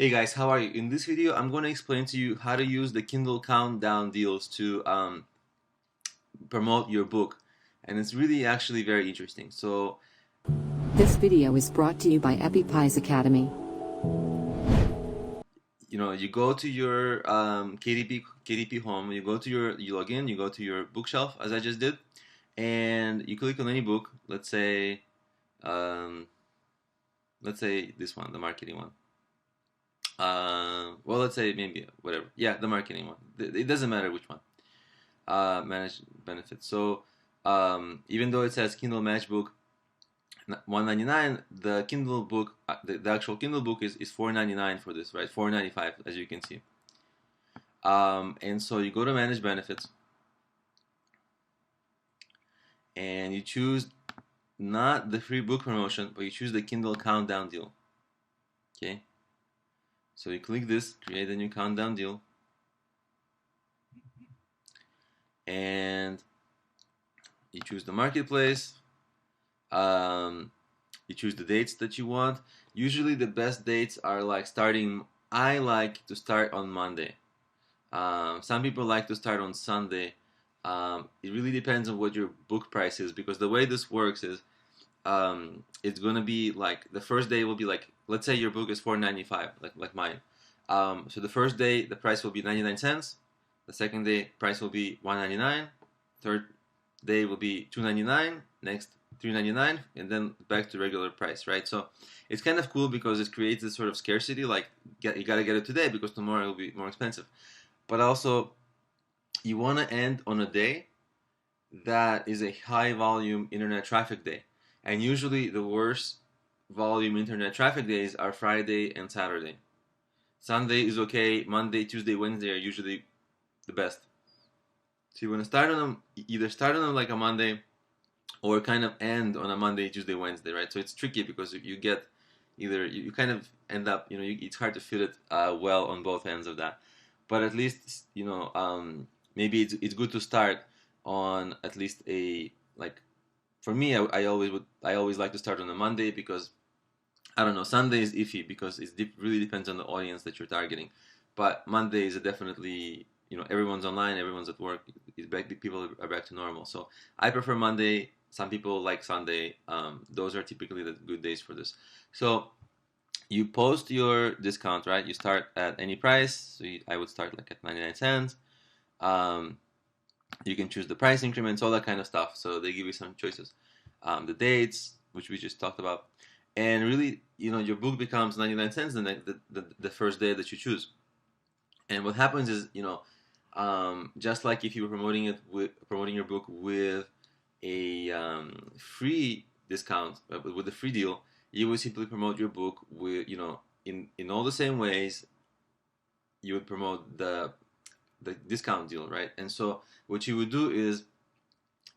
Hey guys, how are you? In this video, I'm going to explain to you how to use the Kindle countdown deals to promote your book, and it's really actually very interesting. So, This video is brought to you by EpiPies Academy. you go to your KDP home, you log in, you go to your bookshelf as I just did, and you click on any book. Um, let's say this one, the marketing one. Well, let's say maybe whatever. Yeah, the marketing one. It doesn't matter which one. Manage benefits. So even though it says Kindle Matchbook 199, the Kindle book, the actual Kindle book is 499 for this, right? 495 as you can see. And so you go to Manage Benefits, and you choose not the free book promotion, but you choose the Kindle Countdown deal. Okay. So you click this, create a new countdown deal, and you choose the marketplace. You choose the dates that you want. Usually the best dates are like starting. I like to start on Monday. Some people like to start on Sunday. It really depends on what your book price is, because the way this works is it's gonna be like the first day will be like, let's say your book is 495, like mine. So the first day the price will be 99 cents. The second day price will be 199. Third day will be 299. Next 399, and then back to regular price, right? So it's kind of cool because it creates this sort of scarcity, like you gotta get it today because tomorrow it will be more expensive. But also you want to end on a day that is a high volume internet traffic day, and usually the worst volume internet traffic days are Friday and Saturday. Sunday is okay. Monday, Tuesday, Wednesday are usually the best. So you want to start on them, either start on them like a Monday or kind of end on a Monday, Tuesday, Wednesday, right? So it's tricky because you get either you kind of end up, it's hard to fit it well on both ends of that. But at least maybe it's good to start on at least a, like, for me, I always like to start on a Monday because I don't know, Sunday is iffy because really depends on the audience that you're targeting. But Monday is definitely, everyone's online, everyone's at work, people are back to normal. So I prefer Monday. Some people like Sunday. Those are typically the good days for this. So you post your discount, right? You start at any price. So I would start like at 99 cents. Um, you can choose the price increments, all that kind of stuff. So they give you some choices. The dates, which we just talked about. And really, your book becomes 99 cents the first day that you choose. And what happens is, just like if you were promoting your book with a free discount, with a free deal, you would simply promote your book with, in all the same ways you would promote the discount deal, right? And so what you would do is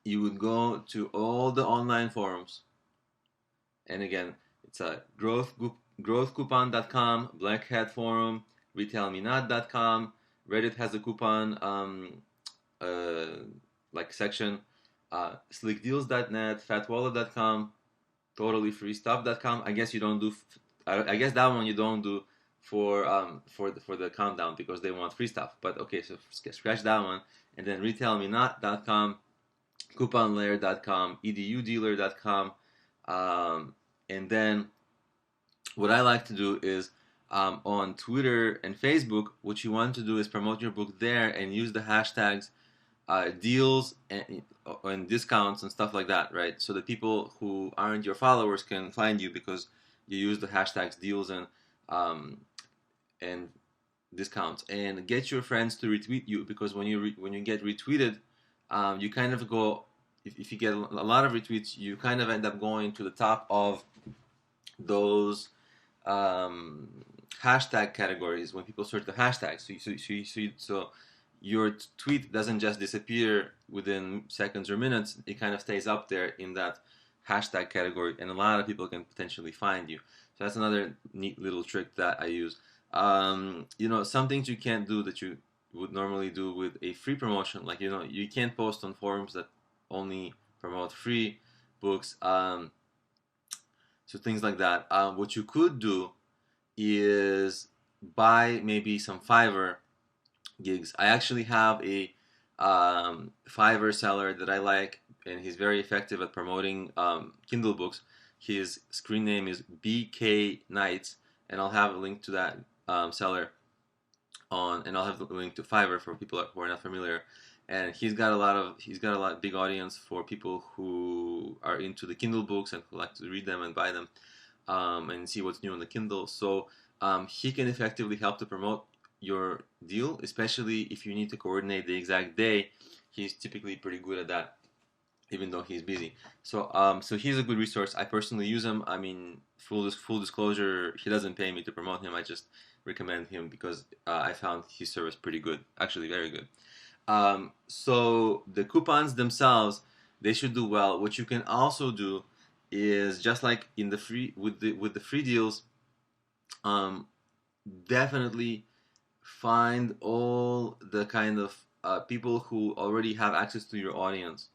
you would go to all the online forums, and again, it's a growthcoupon.com, Black Hat Forum, retailmenot.com, Reddit has a coupon uh, like section, slickdeals.net, fatwallet.com, totally free stuff.com. I guess you don't do. I guess that one you don't do for the countdown because they want free stuff. But okay, so scratch that one, and then retailmenot.com, couponlayer.com, edudealer.com, and then what I like to do is on Twitter and Facebook, what you want to do is promote your book there and use the hashtags deals and discounts and stuff like that, right? So that people who aren't your followers can find you because you use the hashtags deals and discounts, and get your friends to retweet you, because when you get retweeted, you kind of go. If you get a lot of retweets, you kind of end up going to the top of those um, hashtag categories when people search the hashtags. So your tweet doesn't just disappear within seconds or minutes. It kind of stays up there in that hashtag category, and a lot of people can potentially find you. So that's another neat little trick that I use. Some things you can't do that you would normally do with a free promotion, like you can't post on forums that only promote free books. So things like that. What you could do is buy maybe some Fiverr gigs. I actually have a Fiverr seller that I like, and he's very effective at promoting Kindle books. His screen name is BK Knights, and I'll have a link to that seller on, and I'll have the link to Fiverr for people who are not familiar. And he's got a lot of big audience for people who are into the Kindle books and who like to read them and buy them and see what's new on the Kindle. So he can effectively help to promote your deal, especially if you need to coordinate the exact day. He's typically pretty good at that, even though he's busy. So he's a good resource. I personally use him. I mean, full disclosure, he doesn't pay me to promote him. I just recommend him because I found his service pretty good, actually very good. So the coupons themselves, they should do well. What you can also do is just like in the free with the free deals, um, definitely find all the kind of people who already have access to your audience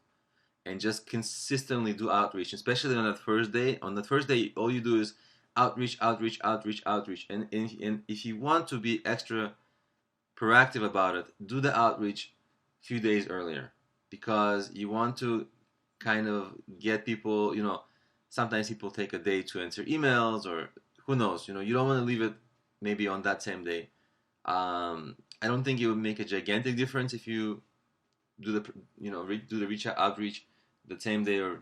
and just consistently do outreach, especially on that first day. On the first day, all you do is outreach, outreach, outreach, outreach. And if you want to be extra proactive about it, do the outreach a few days earlier because you want to kind of get people, sometimes people take a day to answer emails or who knows, you don't want to leave it maybe on that same day. I don't think it would make a gigantic difference if you do do the reach out outreach the same day or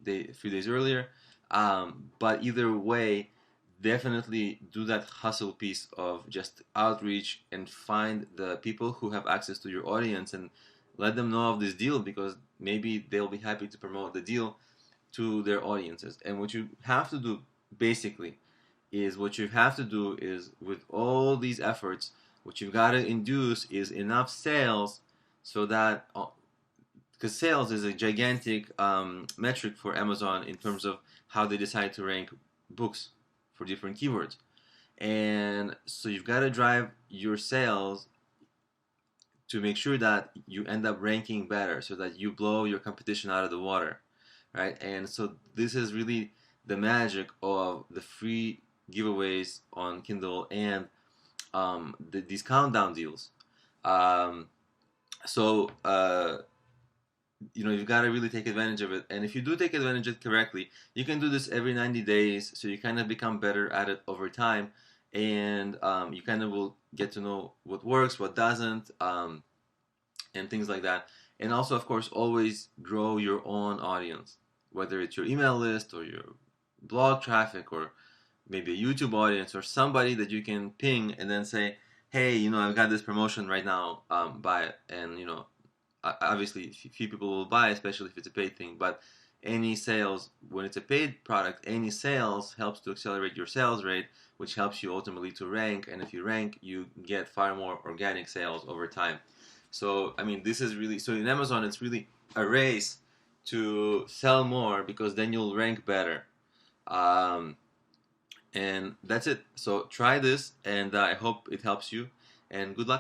a few days earlier. But either way, definitely do that hustle piece of just outreach and find the people who have access to your audience and let them know of this deal because maybe they'll be happy to promote the deal to their audiences. And what you have to do basically is with all these efforts, what you've got to induce is enough sales so that because sales is a gigantic metric for Amazon in terms of how they decide to rank books for different keywords. And so you've got to drive your sales to make sure that you end up ranking better so that you blow your competition out of the water, right? And so this is really the magic of the free giveaways on Kindle and these countdown deals. Um, so you've got to really take advantage of it. And if you do take advantage of it correctly, you can do this every 90 days. So you kind of become better at it over time. And you kind of will get to know what works, what doesn't, and things like that. And also, of course, always grow your own audience, whether it's your email list or your blog traffic or maybe a YouTube audience or somebody that you can ping and then say, hey, I've got this promotion right now, buy it. And, obviously few people will buy, especially if it's a paid thing, but any sales, when it's a paid product, any sales helps to accelerate your sales rate, which helps you ultimately to rank. And if you rank, you get far more organic sales over time. So, I mean, this is really, so in Amazon, it's really a race to sell more because then you'll rank better. And that's it. So try this, and I hope it helps you. And good luck.